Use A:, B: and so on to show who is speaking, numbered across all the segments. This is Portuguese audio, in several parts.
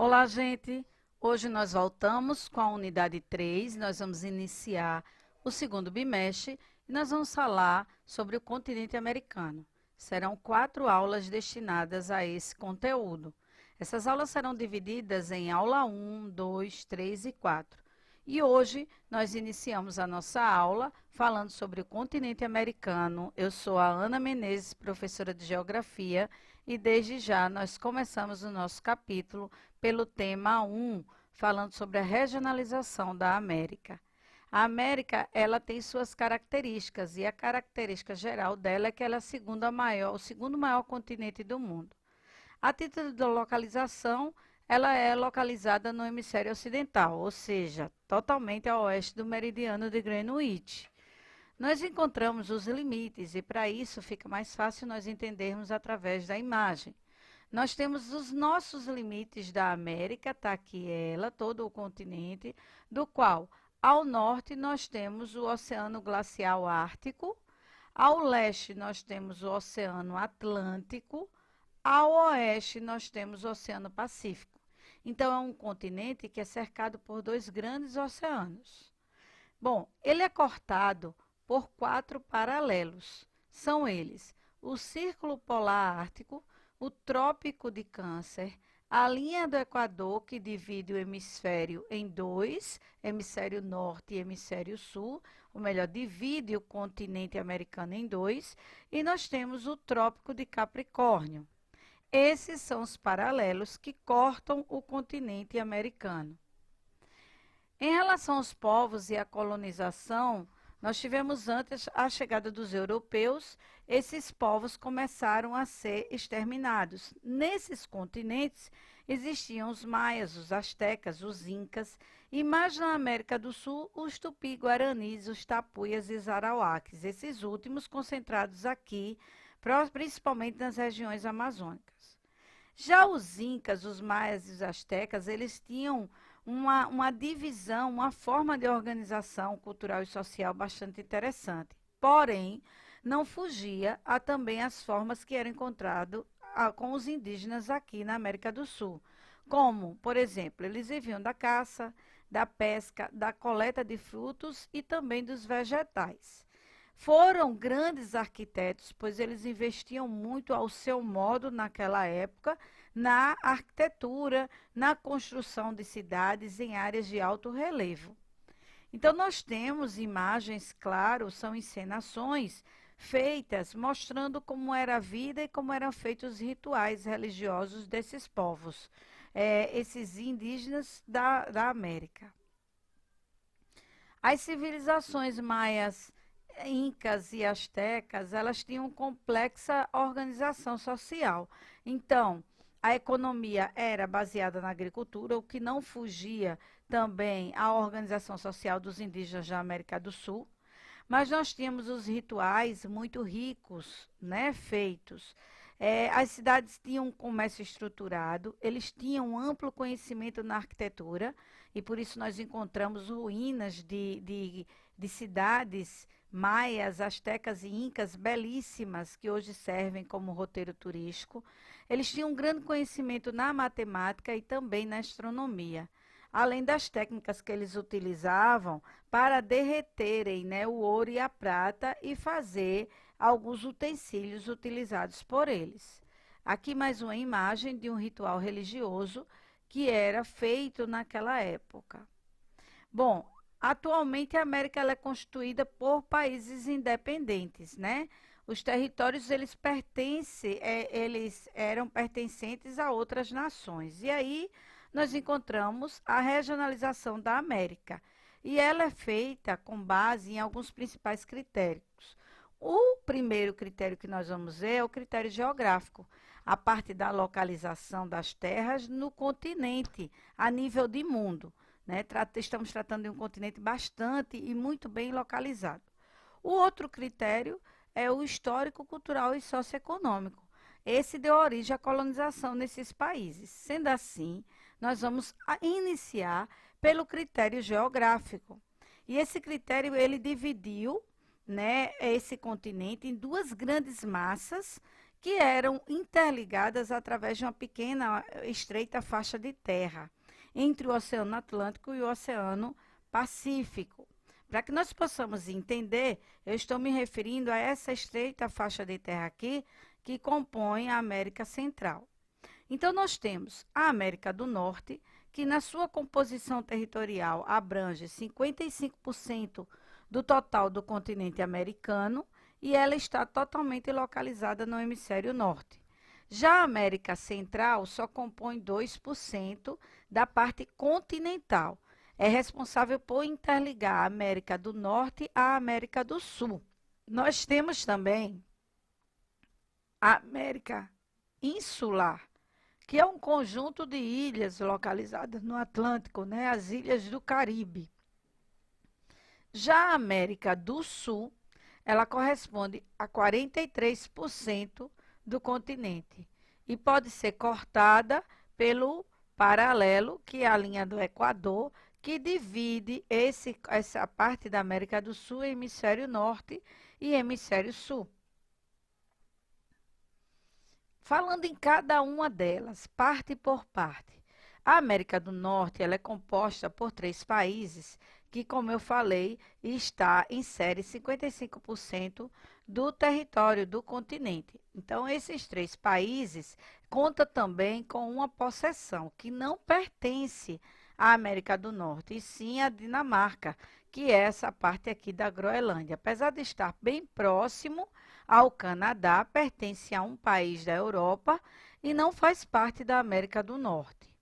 A: Olá, gente! Hoje nós voltamos com a unidade 3. Nós vamos iniciar o segundo bimestre e nós vamos falar sobre o continente americano. Serão 4 aulas destinadas a esse conteúdo. Essas aulas serão divididas em aula 1, 2, 3 e 4. E hoje nós iniciamos a nossa aula falando sobre o continente americano. Eu sou a Ana Menezes, professora de Geografia, e desde já nós começamos o nosso capítulo pelo tema 1, falando sobre a regionalização da América. A América, ela tem suas características, e a característica geral dela é que ela é o segundo maior continente do mundo. A título de localização, ela é localizada no hemisfério ocidental, ou seja, totalmente a oeste do meridiano de Greenwich. Nós encontramos os limites e para isso fica mais fácil nós entendermos através da imagem. Nós temos os nossos limites da América, está aqui ela, todo o continente, do qual ao norte nós temos o Oceano Glacial Ártico, ao leste nós temos o Oceano Atlântico, ao oeste nós temos o Oceano Pacífico. Então é um continente que é cercado por 2 grandes oceanos. Bom, ele é cortado por 4 paralelos. São eles: o Círculo Polar Ártico, o Trópico de Câncer, a linha do Equador, que divide o hemisfério em 2, hemisfério norte e hemisfério sul, ou melhor, divide o continente americano em 2, e nós temos o Trópico de Capricórnio. Esses são os paralelos que cortam o continente americano. Em relação aos povos e à colonização, nós tivemos antes a chegada dos europeus, esses povos começaram a ser exterminados. Nesses continentes existiam os maias, os astecas, os incas, e mais na América do Sul, os tupi-guaranis, os tapuias e os arauáques, esses últimos concentrados aqui, principalmente nas regiões amazônicas. Já os incas, os maias e os astecas, eles tinham uma divisão, uma forma de organização cultural e social bastante interessante. Porém, não fugia a também as formas que eram encontradas com os indígenas aqui na América do Sul. Como, por exemplo, eles viviam da caça, da pesca, da coleta de frutos e também dos vegetais. Foram grandes arquitetos, pois eles investiam muito ao seu modo naquela época na arquitetura, na construção de cidades em áreas de alto relevo. Então, nós temos imagens, claro, são encenações feitas mostrando como era a vida e como eram feitos os rituais religiosos desses povos, esses indígenas da América. As civilizações maias, incas e astecas, elas tinham complexa organização social. Então, a economia era baseada na agricultura, o que não fugia também à organização social dos indígenas da América do Sul. Mas nós tínhamos os rituais muito ricos, né, feitos. As cidades tinham um comércio estruturado, eles tinham um amplo conhecimento na arquitetura, e por isso nós encontramos ruínas de cidades maias, astecas e incas belíssimas, que hoje servem como roteiro turístico. Eles tinham um grande conhecimento na matemática e também na astronomia, além das técnicas que eles utilizavam para derreterem, né, o ouro e a prata e fazer alguns utensílios utilizados por eles. Aqui mais uma imagem de um ritual religioso que era feito naquela época. Bom, atualmente a América ela é constituída por países independentes, né? Os territórios eles eram pertencentes a outras nações. E aí nós encontramos a regionalização da América. E ela é feita com base em alguns principais critérios. O primeiro critério que nós vamos ver é o critério geográfico, a parte da localização das terras no continente, a nível de mundo, né? Estamos tratando de um continente bastante e muito bem localizado. O outro critério é o histórico, cultural e socioeconômico. Esse deu origem à colonização nesses países. Sendo assim, nós vamos iniciar pelo critério geográfico. E esse critério, ele dividiu, né, esse continente em 2 grandes massas, que eram interligadas através de uma pequena, estreita faixa de terra entre o Oceano Atlântico e o Oceano Pacífico. Para que nós possamos entender, eu estou me referindo a essa estreita faixa de terra aqui, que compõe a América Central. Então, nós temos a América do Norte, que na sua composição territorial abrange 55% do total do continente americano e ela está totalmente localizada no hemisfério norte. Já a América Central só compõe 2% da parte continental. É responsável por interligar a América do Norte à América do Sul. Nós temos também a América Insular, que é um conjunto de ilhas localizadas no Atlântico, né? As ilhas do Caribe. Já a América do Sul, ela corresponde a 43% do continente e pode ser cortada pelo paralelo, que é a linha do Equador, que divide essa parte da América do Sul em hemisfério norte e hemisfério sul. Falando em cada uma delas, parte por parte. A América do Norte ela é composta por 3 países que, como eu falei, insere 55% do território do continente. Então, esses 3 países contam também com uma possessão que não pertence à América do Norte, e sim à Dinamarca, que é essa parte aqui da Groenlândia. Apesar de estar bem próximo ao Canadá, pertence a um país da Europa e não faz parte da América do Norte.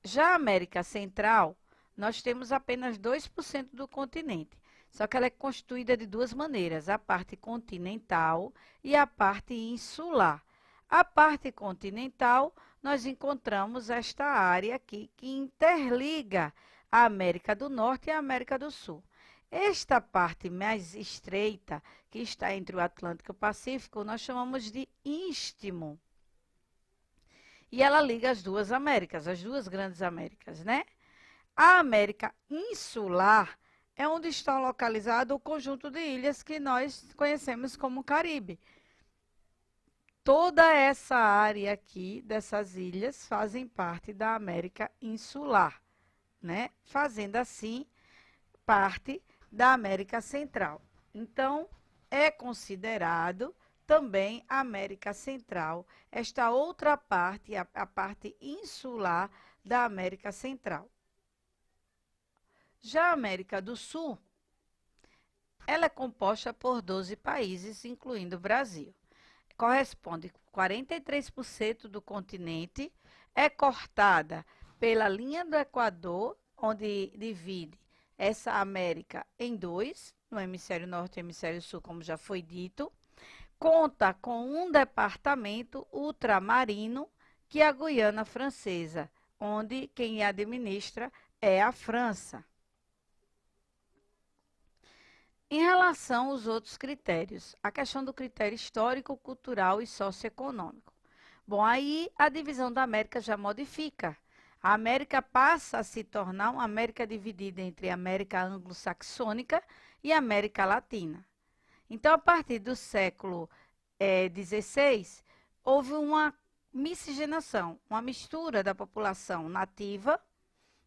A: Já a América Central, nós temos apenas 2% do continente, só que ela é constituída de 2 maneiras, a parte continental e a parte insular. A parte continental, nós encontramos esta área aqui que interliga a América do Norte e a América do Sul. Esta parte mais estreita, que está entre o Atlântico e o Pacífico, nós chamamos de istmo. E ela liga as 2 Américas, as 2 grandes Américas, né? A América Insular é onde está localizado o conjunto de ilhas que nós conhecemos como Caribe. Toda essa área aqui dessas ilhas fazem parte da América Insular, né? Fazendo assim parte da América Central. Então, é considerado também a América Central, esta outra parte, a parte insular da América Central. Já a América do Sul, ela é composta por 12 países, incluindo o Brasil. Corresponde a 43% do continente, é cortada pela linha do Equador, onde divide essa América em 2, no hemisfério norte e hemisfério sul, como já foi dito. Conta com um departamento ultramarino, que é a Guiana Francesa, onde quem administra é a França. Em relação aos outros critérios, a questão do critério histórico, cultural e socioeconômico. Bom, aí a divisão da América já modifica. A América passa a se tornar uma América dividida entre a América anglo-saxônica e a América Latina. Então, a partir do século XVI, houve uma miscigenação, uma mistura da população nativa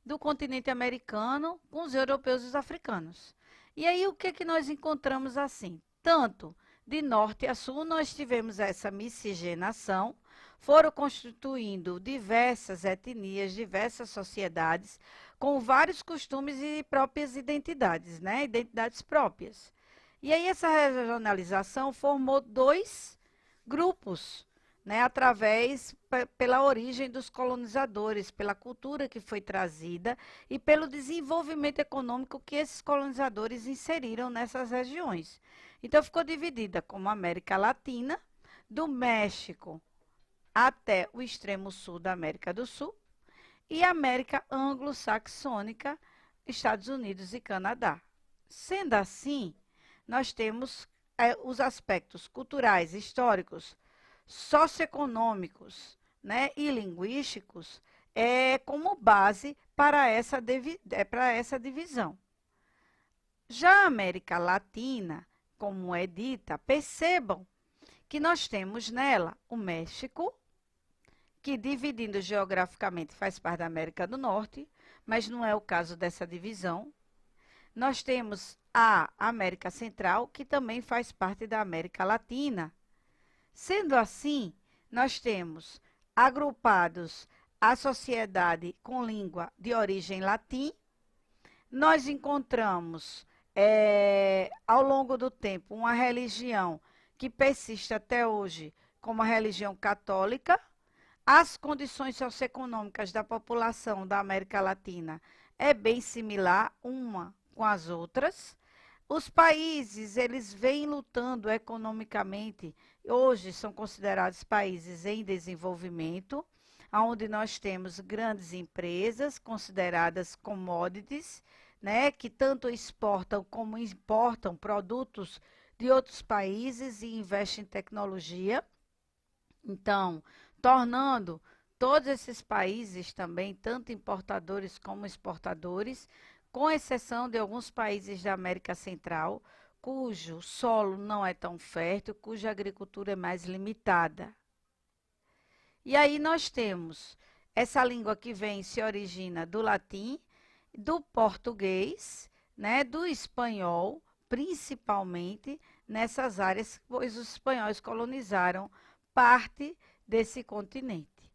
A: do continente americano com os europeus e os africanos. E aí, o que nós encontramos assim? Tanto de norte a sul, nós tivemos essa miscigenação, foram constituindo diversas etnias, diversas sociedades, com vários costumes e próprias identidades, né? Identidades próprias. E aí, essa regionalização formou 2 grupos, né? Pela origem dos colonizadores, pela cultura que foi trazida e pelo desenvolvimento econômico que esses colonizadores inseriram nessas regiões. Então, ficou dividida como América Latina, do México até o extremo sul da América do Sul, e América anglo-saxônica, Estados Unidos e Canadá. Sendo assim, nós temos os aspectos culturais, históricos, socioeconômicos, né, e linguísticos como base para essa divisão. Já a América Latina, como é dita, percebam que nós temos nela o México, que dividindo geograficamente faz parte da América do Norte, mas não é o caso dessa divisão. Nós temos a América Central, que também faz parte da América Latina. Sendo assim, nós temos agrupados a sociedade com língua de origem latim. Nós encontramos, ao longo do tempo, uma religião que persiste até hoje como a religião católica. As condições socioeconômicas da população da América Latina é bem similar uma com as outras. Os países, eles vêm lutando economicamente, hoje são considerados países em desenvolvimento, onde nós temos grandes empresas consideradas commodities, né, que tanto exportam como importam produtos de outros países e investem em tecnologia. Então, tornando todos esses países também, tanto importadores como exportadores, com exceção de alguns países da América Central, cujo solo não é tão fértil, cuja agricultura é mais limitada. E aí nós temos essa língua que vem, se origina do latim, do português, né, do espanhol, principalmente nessas áreas, pois os espanhóis colonizaram parte desse continente.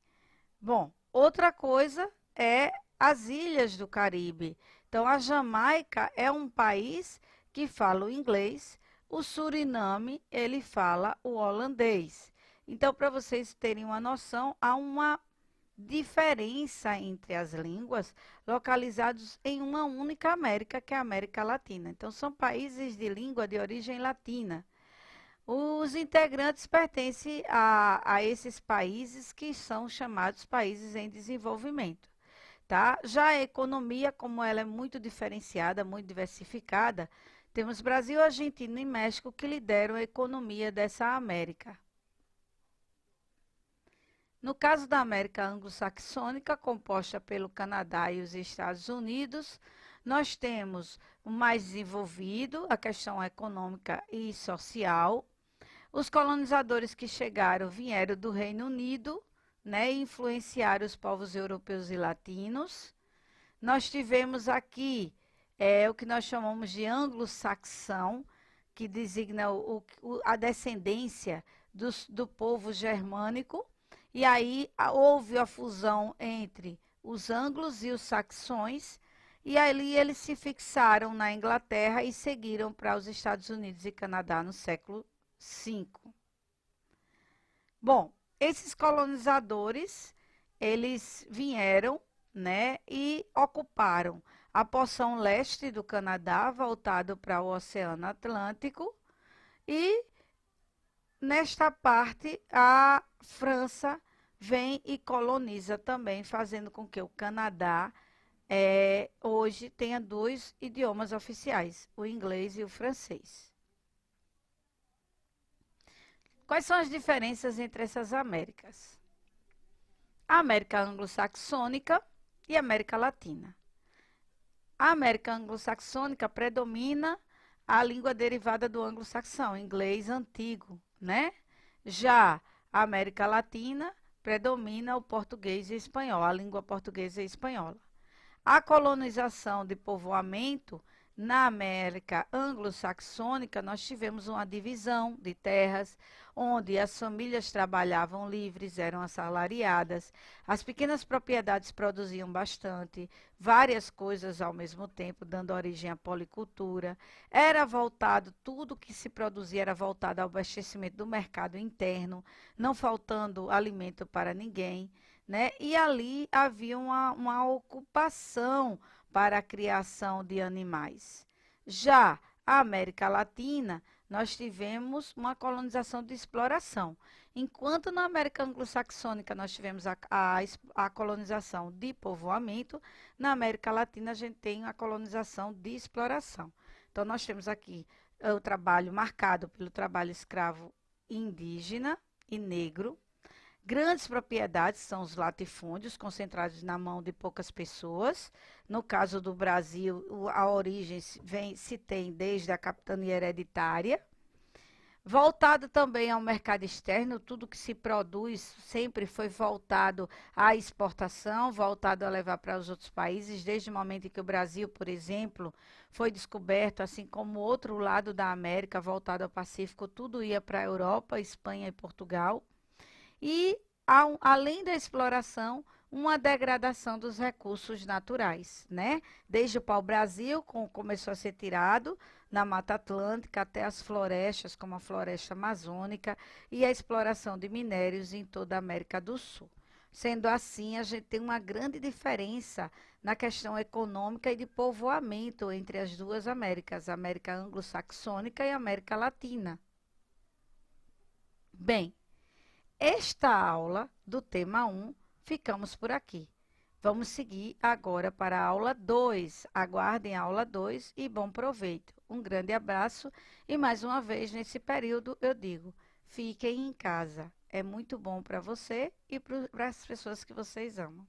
A: Bom, outra coisa é as ilhas do Caribe. Então, a Jamaica é um país que fala o inglês, o Suriname, ele fala o holandês. Então, para vocês terem uma noção, há uma diferença entre as línguas localizados em uma única América, que é a América Latina. Então, são países de língua de origem latina. Os integrantes pertencem a esses países que são chamados países em desenvolvimento, tá? Já a economia, como ela é muito diferenciada, muito diversificada, temos Brasil, Argentina e México que lideram a economia dessa América. No caso da América anglo-saxônica, composta pelo Canadá e os Estados Unidos, nós temos o mais desenvolvido, a questão econômica e social. Os colonizadores que chegaram vieram do Reino Unido, né, e influenciaram os povos europeus e latinos. Nós tivemos aqui o que nós chamamos de anglo-saxão, que designa a descendência do povo germânico. E aí houve a fusão entre os anglos e os saxões, e ali eles se fixaram na Inglaterra e seguiram para os Estados Unidos e Canadá no século V. Bom, esses colonizadores, eles vieram, né, e ocuparam a porção leste do Canadá, voltado para o Oceano Atlântico, e nesta parte a França vem e coloniza também, fazendo com que o Canadá hoje tenha dois idiomas oficiais, o inglês e o francês. Quais são as diferenças entre essas Américas? A América anglo-saxônica e a América Latina. A América anglo-saxônica predomina a língua derivada do anglo-saxão, inglês antigo, né? Já a América Latina predomina o português e o espanhol, a língua portuguesa e espanhola. A colonização de povoamento na América anglo-saxônica, nós tivemos uma divisão de terras, onde as famílias trabalhavam livres, eram assalariadas, as pequenas propriedades produziam bastante, várias coisas ao mesmo tempo, dando origem à policultura. Era voltado, tudo que se produzia era voltado ao abastecimento do mercado interno, não faltando alimento para ninguém, né? E ali havia uma ocupação para a criação de animais. Já a América Latina, nós tivemos uma colonização de exploração. Enquanto na América anglo-saxônica nós tivemos a colonização de povoamento, na América Latina a gente tem a colonização de exploração. Então nós temos aqui o trabalho marcado pelo trabalho escravo indígena e negro. Grandes propriedades são os latifúndios, concentrados na mão de poucas pessoas. No caso do Brasil, a origem se tem desde a capitania hereditária. Voltado também ao mercado externo, tudo que se produz sempre foi voltado à exportação, voltado a levar para os outros países, desde o momento em que o Brasil, por exemplo, foi descoberto, assim como o outro lado da América, voltado ao Pacífico, tudo ia para a Europa, Espanha e Portugal. E, além da exploração, uma degradação dos recursos naturais, né? Desde o pau-brasil, começou a ser tirado na Mata Atlântica até as florestas, como a floresta amazônica, e a exploração de minérios em toda a América do Sul. Sendo assim, a gente tem uma grande diferença na questão econômica e de povoamento entre as duas Américas, a América anglo-saxônica e a América Latina. Bem, esta aula do tema 1, ficamos por aqui. Vamos seguir agora para a aula 2. Aguardem a aula 2 e bom proveito. Um grande abraço e mais uma vez nesse período eu digo, fiquem em casa. É muito bom para você e para as pessoas que vocês amam.